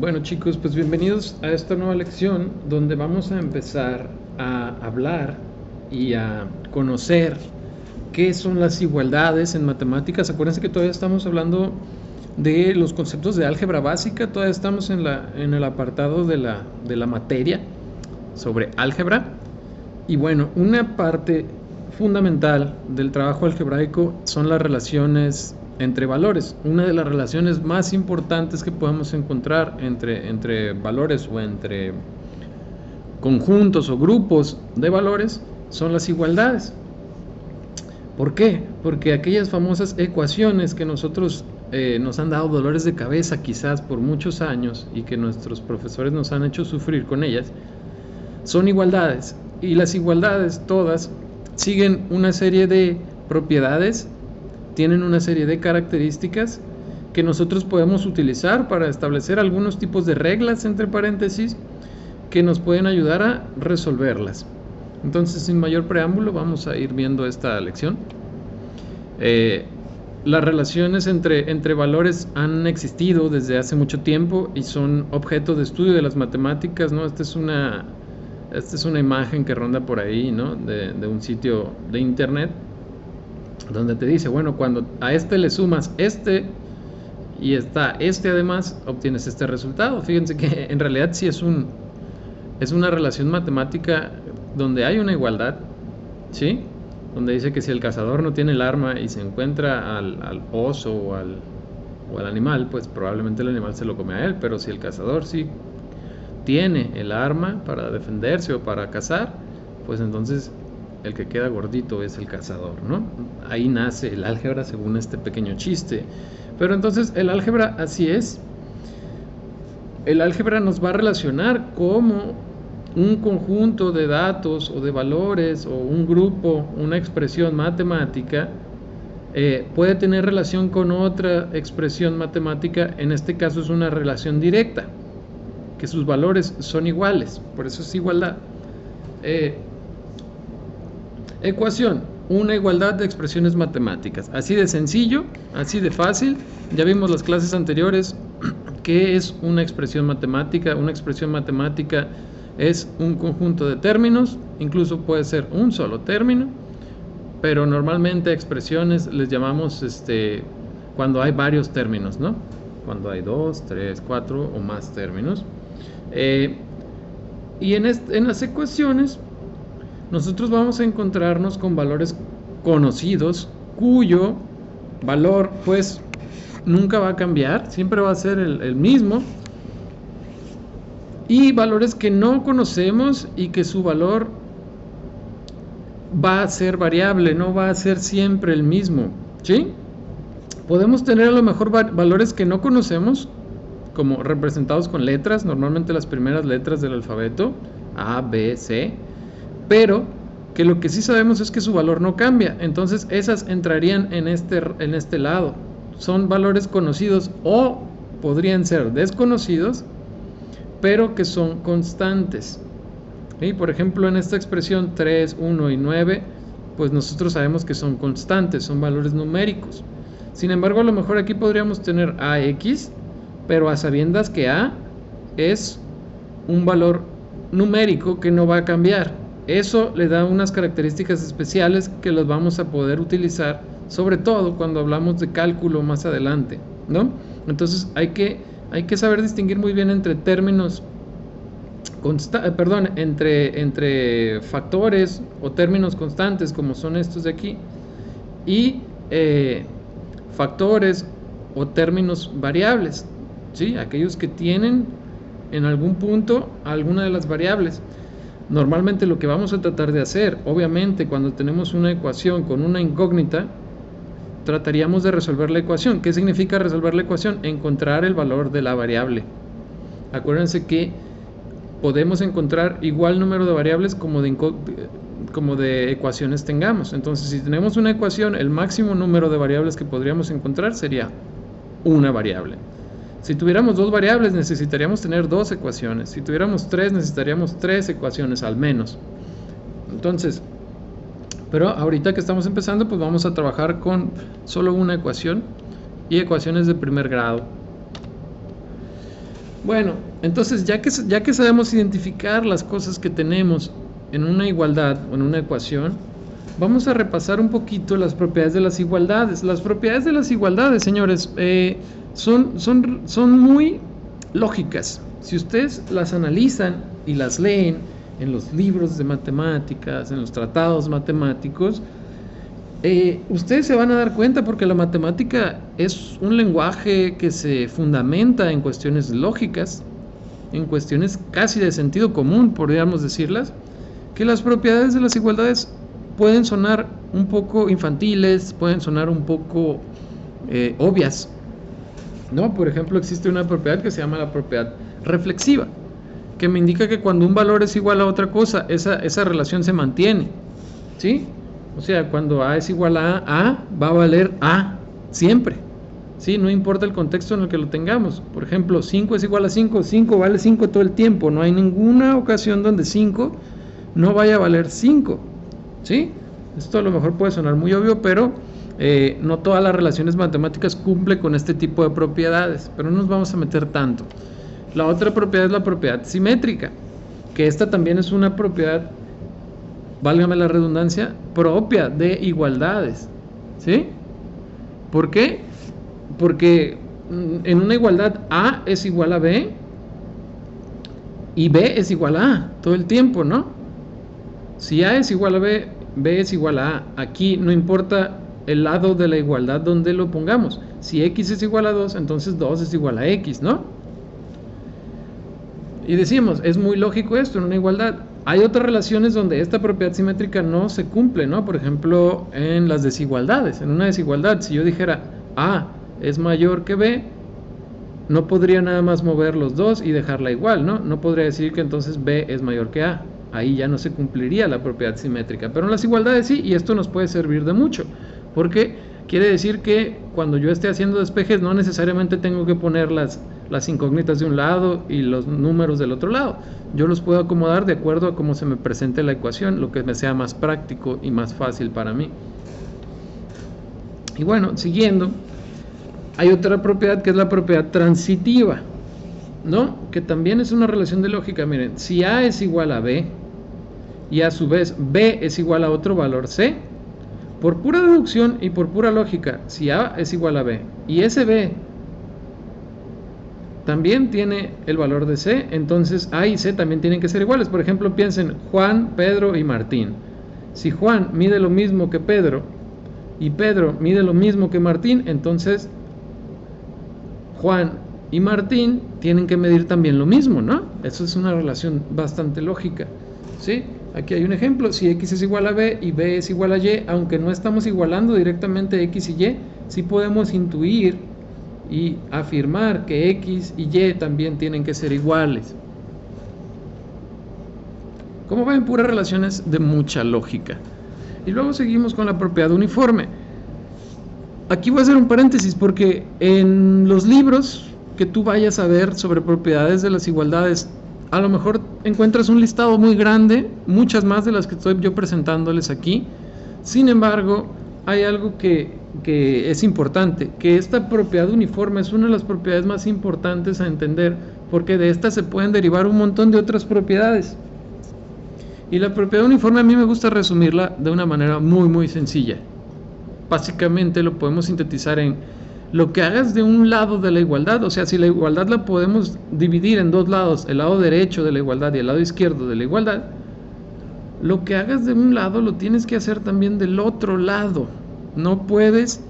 Bueno chicos, pues bienvenidos a esta nueva lección donde vamos a empezar a hablar y a conocer qué son las igualdades en matemáticas. Acuérdense que todavía estamos hablando de los conceptos de álgebra básica, todavía estamos en el apartado de la materia sobre álgebra. Y bueno, una parte fundamental del trabajo algebraico son las relaciones entre valores. Una de las relaciones más importantes que podemos encontrar entre valores o entre conjuntos o grupos de valores son las igualdades. ¿Por qué? Porque aquellas famosas ecuaciones que nosotros nos han dado dolores de cabeza quizás por muchos años y que nuestros profesores nos han hecho sufrir con ellas, son igualdades. Y las igualdades todas siguen una serie de propiedades, tienen una serie de características que nosotros podemos utilizar para establecer algunos tipos de reglas, entre paréntesis, que nos pueden ayudar a resolverlas. Entonces, sin mayor preámbulo, vamos a ir viendo esta lección. Las relaciones entre valores han existido desde hace mucho tiempo y son objeto de estudio de las matemáticas, ¿no? Esta es una imagen que ronda por ahí, ¿no? de un sitio de internet donde te dice, bueno, cuando a este le sumas este y está este además, obtienes este resultado. Fíjense que en realidad sí es una relación matemática donde hay una igualdad, ¿sí? Donde dice que si el cazador no tiene el arma y se encuentra al oso o al animal, pues probablemente el animal se lo come a él, pero si el cazador sí tiene el arma para defenderse o para cazar, pues entonces el que queda gordito es el cazador, ¿no? Ahí nace el álgebra según este pequeño chiste. Pero entonces el álgebra así es. El álgebra nos va a relacionar como un conjunto de datos o de valores o un grupo, una expresión matemática puede tener relación con otra expresión matemática. En este caso es una relación directa, que sus valores son iguales, por eso es igualdad. Ecuación, una igualdad de expresiones matemáticas, así de sencillo, así de fácil. Ya vimos las clases anteriores qué es una expresión matemática. Una expresión matemática es un conjunto de términos, incluso puede ser un solo término, pero normalmente expresiones les llamamos cuando hay varios términos, ¿no? Cuando hay 2, 3, 4 o más términos. Y en las ecuaciones nosotros vamos a encontrarnos con valores conocidos cuyo valor pues nunca va a cambiar, siempre va a ser el mismo, y valores que no conocemos y que su valor va a ser variable, no va a ser siempre el mismo, ¿sí? Podemos tener a lo mejor valores que no conocemos, como representados con letras, normalmente las primeras letras del alfabeto, A, B, C, pero que lo que sí sabemos es que su valor no cambia. Entonces esas entrarían en este lado. Son valores conocidos o podrían ser desconocidos, pero que son constantes. ¿Sí? Por ejemplo, en esta expresión 3, 1 y 9, pues nosotros sabemos que son constantes, son valores numéricos. Sin embargo, a lo mejor aquí podríamos tener AX, pero a sabiendas que A es un valor numérico que no va a cambiar. Eso le da unas características especiales que los vamos a poder utilizar, sobre todo cuando hablamos de cálculo más adelante, ¿no? Entonces hay que saber distinguir muy bien entre términos, entre factores o términos constantes, como son estos de aquí, y factores o términos variables, ¿sí? Aquellos que tienen en algún punto alguna de las variables. Normalmente lo que vamos a tratar de hacer, obviamente cuando tenemos una ecuación con una incógnita, trataríamos de resolver la ecuación. ¿Qué significa resolver la ecuación? Encontrar el valor de la variable. Acuérdense que podemos encontrar igual número de variables como de ecuaciones tengamos. Entonces, si tenemos una ecuación, el máximo número de variables que podríamos encontrar sería una variable. Si tuviéramos dos variables, necesitaríamos tener dos ecuaciones. Si tuviéramos tres, necesitaríamos tres ecuaciones al menos. Entonces, pero ahorita que estamos empezando, pues vamos a trabajar con solo una ecuación y ecuaciones de primer grado. Bueno, entonces ya que sabemos identificar las cosas que tenemos en una igualdad o en una ecuación, vamos a repasar un poquito las propiedades de las igualdades. Las propiedades de las igualdades, señores, son muy lógicas. Si ustedes las analizan y las leen en los libros de matemáticas, en los tratados matemáticos, ustedes se van a dar cuenta, porque la matemática es un lenguaje que se fundamenta en cuestiones lógicas, en cuestiones casi de sentido común, podríamos decirlas, que las propiedades de las igualdades pueden sonar un poco infantiles, pueden sonar un poco obvias, ¿no? Por ejemplo, existe una propiedad que se llama la propiedad reflexiva, que me indica que cuando un valor es igual a otra cosa, esa relación se mantiene, ¿sí? O sea, cuando A es igual a va a valer A siempre, ¿sí? No importa el contexto en el que lo tengamos. Por ejemplo, 5 es igual a 5, 5 vale 5 todo el tiempo. No hay ninguna ocasión donde 5 no vaya a valer 5, ¿sí? Esto a lo mejor puede sonar muy obvio, pero no todas las relaciones matemáticas cumplen con este tipo de propiedades, pero no nos vamos a meter tanto. La otra propiedad es la propiedad simétrica, que esta también es una propiedad, válgame la redundancia, propia de igualdades, ¿sí? ¿Por qué? Porque en una igualdad A es igual a B y B es igual a A todo el tiempo, ¿no? Si A es igual a B, B es igual a A. Aquí no importa el lado de la igualdad donde lo pongamos. Si X es igual a 2, entonces 2 es igual a X, ¿no? Y decimos, es muy lógico esto en una igualdad. Hay otras relaciones donde esta propiedad simétrica no se cumple, ¿no? Por ejemplo, en las desigualdades. En una desigualdad, si yo dijera A es mayor que B, no podría nada más mover los dos y dejarla igual, ¿no? No podría decir que entonces B es mayor que A. Ahí ya no se cumpliría la propiedad simétrica. Pero en las igualdades sí, y esto nos puede servir de mucho, porque quiere decir que cuando yo esté haciendo despejes no necesariamente tengo que poner las incógnitas de un lado y los números del otro lado. Yo los puedo acomodar de acuerdo a cómo se me presente la ecuación, lo que me sea más práctico y más fácil para mí. Y bueno, siguiendo, hay otra propiedad que es la propiedad transitiva, ¿no? Que también es una relación de lógica. Miren, si A es igual a B y a su vez B es igual a otro valor C, por pura deducción y por pura lógica, si A es igual a B y ese B también tiene el valor de C, entonces A y C también tienen que ser iguales. Por ejemplo, piensen Juan, Pedro y Martín. Si Juan mide lo mismo que Pedro y Pedro mide lo mismo que Martín, entonces Juan y Martín tienen que medir también lo mismo, ¿no? Eso es una relación bastante lógica, ¿sí? Aquí hay un ejemplo, si X es igual a B y B es igual a Y, aunque no estamos igualando directamente X y Y, sí podemos intuir y afirmar que X y Y también tienen que ser iguales. Como ven, puras relaciones de mucha lógica. Y luego seguimos con la propiedad uniforme. Aquí voy a hacer un paréntesis porque en los libros que tú vayas a ver sobre propiedades de las igualdades, a lo mejor encuentras un listado muy grande, muchas más de las que estoy yo presentándoles aquí. Sin embargo, hay algo que es importante, que esta propiedad uniforme es una de las propiedades más importantes a entender, porque de esta se pueden derivar un montón de otras propiedades. Y la propiedad uniforme a mí me gusta resumirla de una manera muy muy sencilla. Básicamente lo podemos sintetizar en lo que hagas de un lado de la igualdad, o sea, si la igualdad la podemos dividir en dos lados, el lado derecho de la igualdad y el lado izquierdo de la igualdad, lo que hagas de un lado lo tienes que hacer también del otro lado. No puedes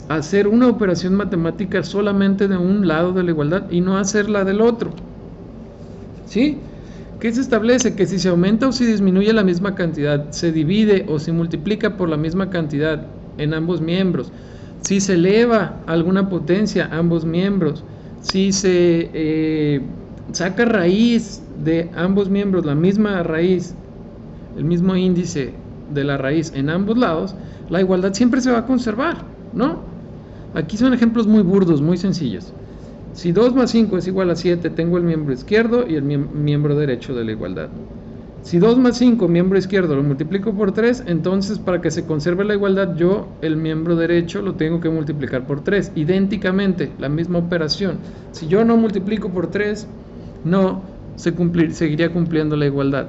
hacer una operación matemática solamente de un lado de la igualdad y no hacerla del otro, ¿sí? ¿Qué se establece? Que si se aumenta o si disminuye la misma cantidad, se divide o se multiplica por la misma cantidad en ambos miembros, si se eleva alguna potencia a ambos miembros, si se saca raíz de ambos miembros, la misma raíz, el mismo índice de la raíz en ambos lados, la igualdad siempre se va a conservar, ¿no? Aquí son ejemplos muy burdos, muy sencillos. Si 2 más 5 es igual a 7, tengo el miembro izquierdo y el miembro derecho de la igualdad. Si 2 más 5, miembro izquierdo, lo multiplico por 3, entonces para que se conserve la igualdad, yo el miembro derecho lo tengo que multiplicar por 3. Idénticamente, la misma operación. Si yo no multiplico por 3, no seguiría cumpliendo la igualdad.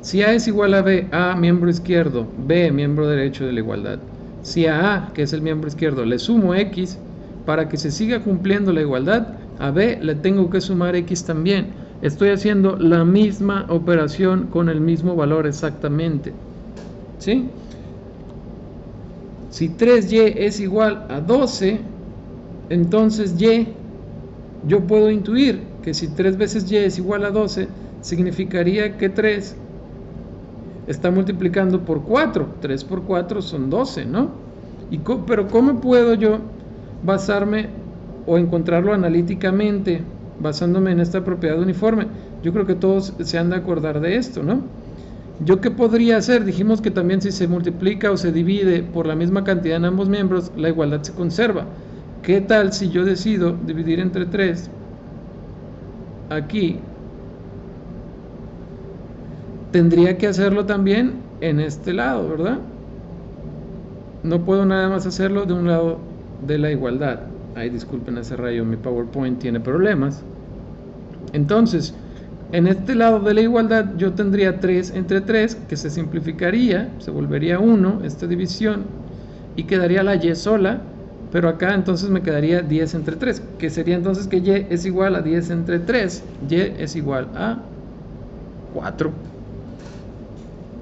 Si A es igual a B, A miembro izquierdo, B miembro derecho de la igualdad. Si a A, que es el miembro izquierdo, le sumo X, para que se siga cumpliendo la igualdad, a B le tengo que sumar X también. Estoy haciendo la misma operación con el mismo valor exactamente. ¿Sí? Si 3Y es igual a 12, entonces Y, yo puedo intuir que si 3 veces Y es igual a 12, significaría que 3 está multiplicando por 4. 3 por 4 son 12, ¿no? Pero ¿cómo puedo yo basarme o encontrarlo analíticamente basándome en esta propiedad uniforme? Yo creo que todos se han de acordar de esto, ¿no? ¿Yo qué podría hacer? Dijimos que también si se multiplica o se divide por la misma cantidad en ambos miembros, la igualdad se conserva. ¿Qué tal si yo decido dividir entre 3 aquí? Tendría que hacerlo también en este lado, ¿verdad? No puedo nada más hacerlo de un lado de la igualdad. Ay, disculpen ese rayo, mi PowerPoint tiene problemas. Entonces, en este lado de la igualdad yo tendría 3 entre 3, que se simplificaría, se volvería 1, esta división, y quedaría la Y sola, pero acá entonces me quedaría 10 entre 3, que sería entonces que Y es igual a 10 entre 3, Y es igual a 4.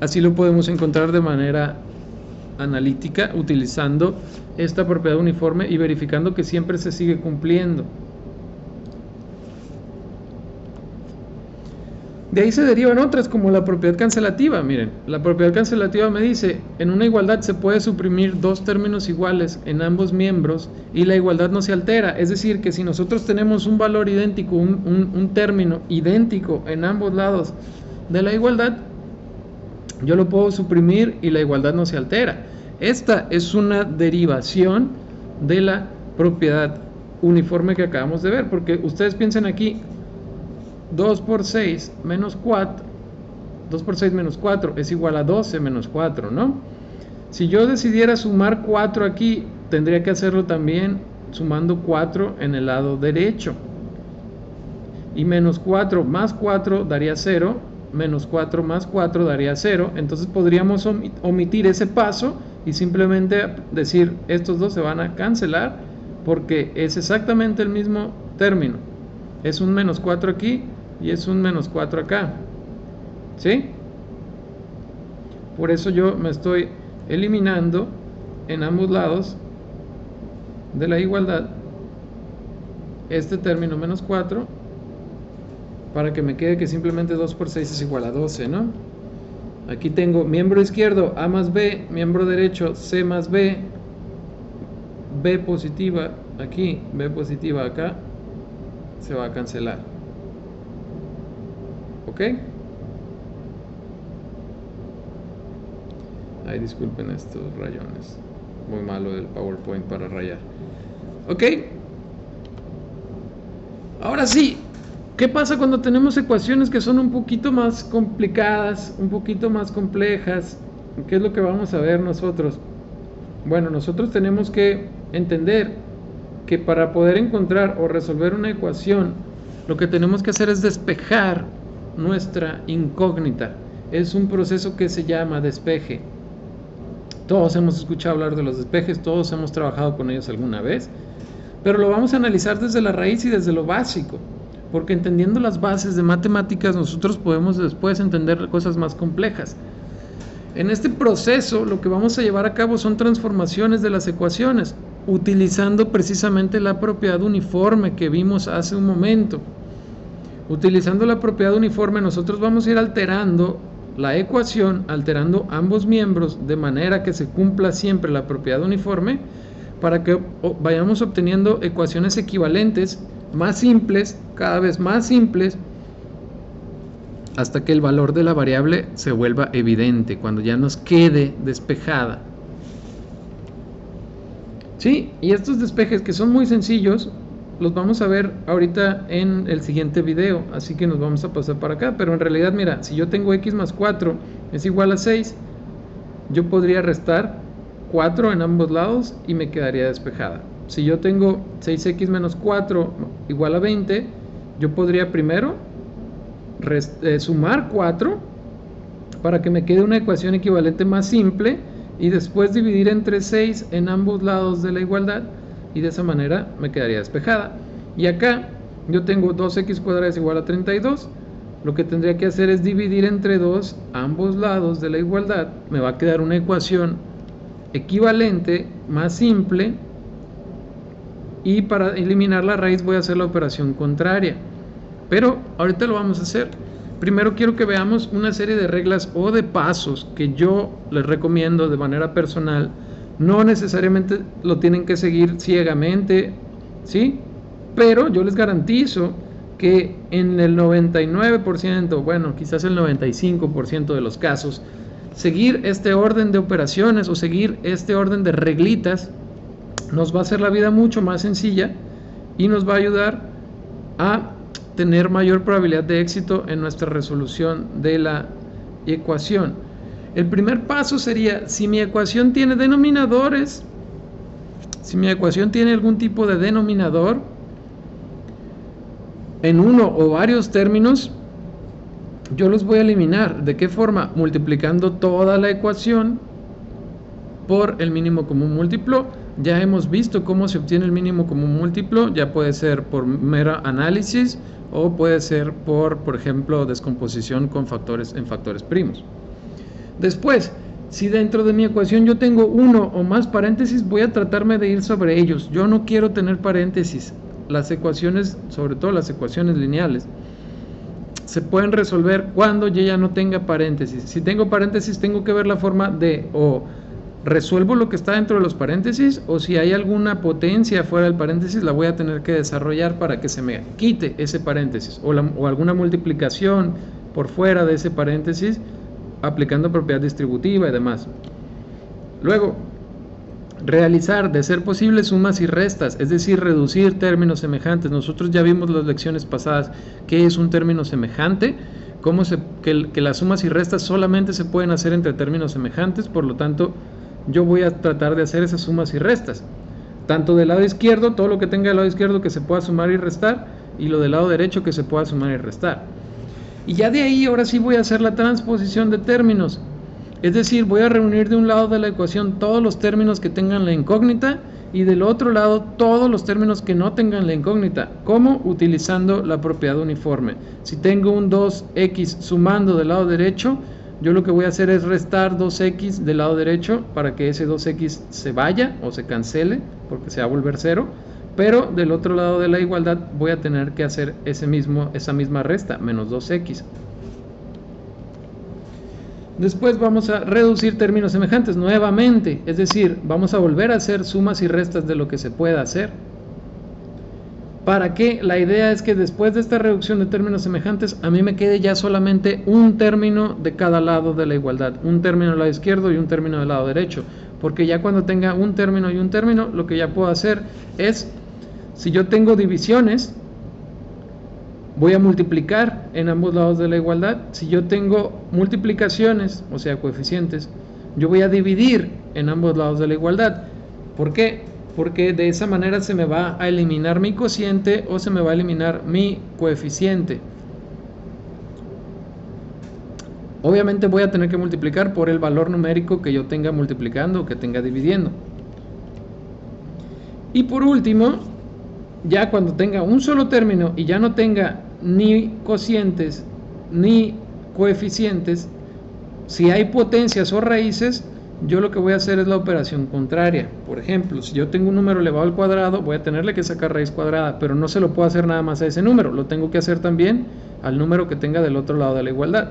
Así lo podemos encontrar de manera analítica utilizando esta propiedad uniforme y verificando que siempre se sigue cumpliendo. De ahí se derivan otras como la propiedad cancelativa. Miren, la propiedad cancelativa me dice, en una igualdad se puede suprimir dos términos iguales en ambos miembros y la igualdad no se altera. Es decir, que si nosotros tenemos un valor idéntico, un término idéntico en ambos lados de la igualdad, yo lo puedo suprimir y la igualdad no se altera. Esta es una derivación de la propiedad uniforme que acabamos de ver, porque ustedes piensen aquí, 2 por 6 menos 4, 2 por 6 menos 4 es igual a 12 menos 4, ¿no? Si yo decidiera sumar 4 aquí, tendría que hacerlo también sumando 4 en el lado derecho. Y menos 4 más 4 daría 0, menos 4 más 4 daría 0. Entonces podríamos omitir ese paso y simplemente decir, estos dos se van a cancelar porque es exactamente el mismo término. Es un menos 4 aquí y es un menos 4 acá. ¿Sí? Por eso yo me estoy eliminando en ambos lados de la igualdad este término menos 4 para que me quede que simplemente 2 por 6 es igual a 12, ¿no? Aquí tengo miembro izquierdo A más B, miembro derecho C más B, B positiva aquí, B positiva acá, se va a cancelar. ¿Ok? Ay, disculpen estos rayones. Muy malo el PowerPoint para rayar. ¿Ok? Ahora sí, ¿qué pasa cuando tenemos ecuaciones que son un poquito más complicadas, un poquito más complejas? ¿Qué es lo que vamos a ver nosotros? Bueno, nosotros tenemos que entender que para poder encontrar o resolver una ecuación, lo que tenemos que hacer es despejar nuestra incógnita. Es un proceso que se llama despeje. Todos hemos escuchado hablar de los despejes, todos hemos trabajado con ellos alguna vez, pero lo vamos a analizar desde la raíz y desde lo básico, porque entendiendo las bases de matemáticas nosotros podemos después entender cosas más complejas. En este proceso lo que vamos a llevar a cabo son transformaciones de las ecuaciones, utilizando precisamente la propiedad uniforme que vimos hace un momento. Utilizando la propiedad uniforme nosotros vamos a ir alterando la ecuación, alterando ambos miembros de manera que se cumpla siempre la propiedad uniforme para que vayamos obteniendo ecuaciones equivalentes, más simples, cada vez más simples, hasta que el valor de la variable se vuelva evidente, cuando ya nos quede despejada. ¿Sí? Y estos despejes que son muy sencillos, los vamos a ver ahorita en el siguiente video, así que nos vamos a pasar para acá. Pero en realidad, mira, si yo tengo x más 4 es igual a 6, yo podría restar 4 en ambos lados y me quedaría despejada. Si yo tengo 6x menos 4 igual a 20, yo podría primero sumar 4 para que me quede una ecuación equivalente más simple y después dividir entre 6 en ambos lados de la igualdad, y de esa manera me quedaría despejada. Y acá yo tengo 2x cuadrada es igual a 32. Lo que tendría que hacer es dividir entre 2 ambos lados de la igualdad. Me va a quedar una ecuación equivalente más simple, y para eliminar la raíz voy a hacer la operación contraria. Pero ahorita lo vamos a hacer. Primero quiero que veamos una serie de reglas o de pasos que yo les recomiendo de manera personal. No necesariamente lo tienen que seguir ciegamente, ¿sí? Pero yo les garantizo que en el 99%, bueno, quizás el 95% de los casos, seguir este orden de operaciones o seguir este orden de reglitas nos va a hacer la vida mucho más sencilla y nos va a ayudar a tener mayor probabilidad de éxito en nuestra resolución de la ecuación. El primer paso sería, si mi ecuación tiene denominadores, si mi ecuación tiene algún tipo de denominador en uno o varios términos, yo los voy a eliminar. ¿De qué forma? Multiplicando toda la ecuación por el mínimo común múltiplo. Ya hemos visto cómo se obtiene el mínimo común múltiplo. Ya puede ser por mero análisis o puede ser por ejemplo, descomposición con factores en factores primos. Después, si dentro de mi ecuación yo tengo uno o más paréntesis, voy a tratarme de ir sobre ellos. Yo no quiero tener paréntesis. Las ecuaciones, sobre todo las ecuaciones lineales, se pueden resolver cuando yo ya no tenga paréntesis. Si tengo paréntesis, tengo que ver la forma de o resuelvo lo que está dentro de los paréntesis, o si hay alguna potencia fuera del paréntesis, la voy a tener que desarrollar para que se me quite ese paréntesis, o alguna multiplicación por fuera de ese paréntesis aplicando propiedad distributiva y demás. Luego, realizar, de ser posible, sumas y restas, es decir, reducir términos semejantes. Nosotros ya vimos las lecciones pasadas qué es un término semejante, que las sumas y restas solamente se pueden hacer entre términos semejantes. Por lo tanto, yo voy a tratar de hacer esas sumas y restas, tanto del lado izquierdo, todo lo que tenga del lado izquierdo que se pueda sumar y restar, y lo del lado derecho que se pueda sumar y restar. Y ya de ahí, ahora sí voy a hacer la transposición de términos. Es decir, voy a reunir de un lado de la ecuación todos los términos que tengan la incógnita y del otro lado todos los términos que no tengan la incógnita. ¿Cómo? Utilizando la propiedad uniforme. Si tengo un 2x sumando del lado derecho, yo lo que voy a hacer es restar 2x del lado derecho para que ese 2x se vaya o se cancele, porque se va a volver 0. Pero del otro lado de la igualdad voy a tener que hacer esa misma resta, menos 2x. Después vamos a reducir términos semejantes nuevamente, es decir, vamos a volver a hacer sumas y restas de lo que se pueda hacer. ¿Para qué? La idea es que después de esta reducción de términos semejantes, a mí me quede ya solamente un término de cada lado de la igualdad, un término del lado izquierdo y un término del lado derecho, porque ya cuando tenga un término y un término, lo que ya puedo hacer es, si yo tengo divisiones, voy a multiplicar en ambos lados de la igualdad. Si yo tengo multiplicaciones, o sea, coeficientes, yo voy a dividir en ambos lados de la igualdad. ¿Por qué? Porque de esa manera se me va a eliminar mi cociente o se me va a eliminar mi coeficiente. Obviamente voy a tener que multiplicar por el valor numérico que yo tenga multiplicando o que tenga dividiendo. Y por último, ya cuando tenga un solo término y ya no tenga ni cocientes ni coeficientes, si hay potencias o raíces, yo lo que voy a hacer es la operación contraria. Por ejemplo, si yo tengo un número elevado al cuadrado, voy a tenerle que sacar raíz cuadrada, pero no se lo puedo hacer nada más a ese número, lo tengo que hacer también al número que tenga del otro lado de la igualdad.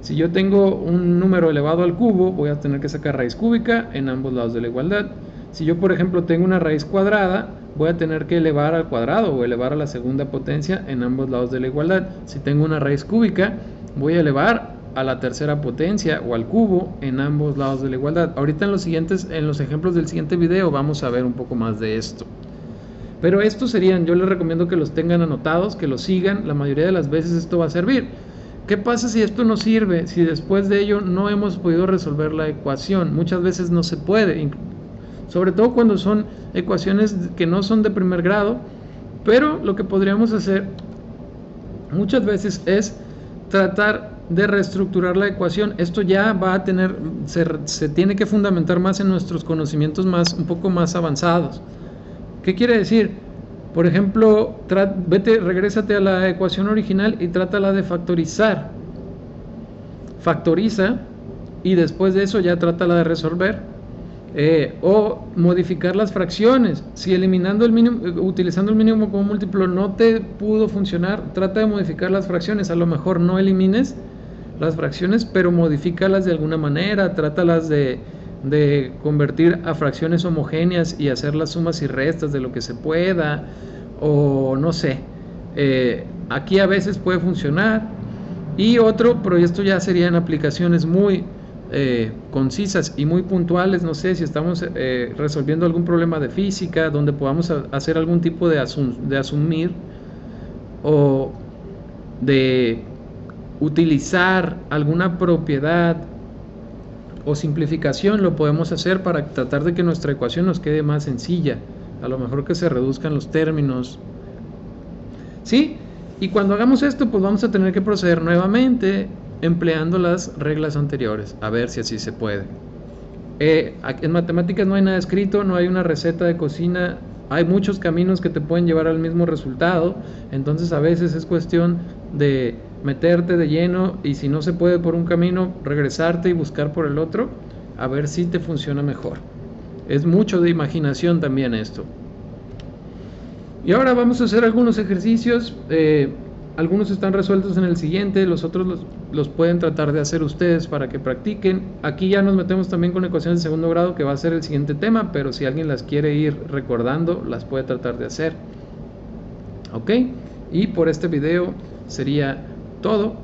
Si yo tengo un número elevado al cubo, voy a tener que sacar raíz cúbica en ambos lados de la igualdad. Si yo, por ejemplo, tengo una raíz cuadrada, voy a tener que elevar al cuadrado o elevar a la segunda potencia en ambos lados de la igualdad. Si tengo una raíz cúbica, voy a elevar a la tercera potencia o al cubo en ambos lados de la igualdad. Ahorita en los ejemplos del siguiente video vamos a ver un poco más de esto. Pero estos serían, yo les recomiendo que los tengan anotados, que los sigan, la mayoría de las veces esto va a servir. ¿Qué pasa si esto no sirve? Si después de ello no hemos podido resolver la ecuación. Muchas veces no se puede, sobre todo cuando son ecuaciones que no son de primer grado, pero lo que podríamos hacer muchas veces es tratar de reestructurar la ecuación. Esto ya va a tener, se tiene que fundamentar más en nuestros conocimientos un poco más avanzados. ¿Qué quiere decir? Por ejemplo, regrésate a la ecuación original y trátala de factorizar. Factoriza y después de eso ya trátala de resolver. O modificar las fracciones. Si eliminando el mínimo, utilizando el mínimo como múltiplo no te pudo funcionar, trata de modificar las fracciones. A lo mejor no elimines las fracciones, pero modifícalas de alguna manera, trátalas de convertir a fracciones homogéneas y hacer las sumas y restas de lo que se pueda, o no sé, aquí a veces puede funcionar. Y otro, pero esto ya serían aplicaciones muy concisas y muy puntuales, no sé, si estamos resolviendo algún problema de física donde podamos hacer algún tipo de asumir o de utilizar alguna propiedad o simplificación, lo podemos hacer para tratar de que nuestra ecuación nos quede más sencilla, a lo mejor que se reduzcan los términos, ¿sí? Y cuando hagamos esto, pues vamos a tener que proceder nuevamente empleando las reglas anteriores, a ver si así se puede. En matemáticas no hay nada escrito, no hay una receta de cocina, hay muchos caminos que te pueden llevar al mismo resultado, entonces a veces es cuestión de meterte de lleno y si no se puede por un camino, regresarte y buscar por el otro, a ver si te funciona mejor. Es mucho de imaginación también esto. Y ahora vamos a hacer algunos ejercicios, algunos están resueltos en el siguiente, los otros los pueden tratar de hacer ustedes para que practiquen. Aquí ya nos metemos también con ecuaciones de segundo grado, que va a ser el siguiente tema, pero si alguien las quiere ir recordando, las puede tratar de hacer. Ok, y por este video sería todo.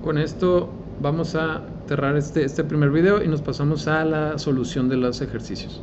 Con esto vamos a cerrar este primer video y nos pasamos a la solución de los ejercicios.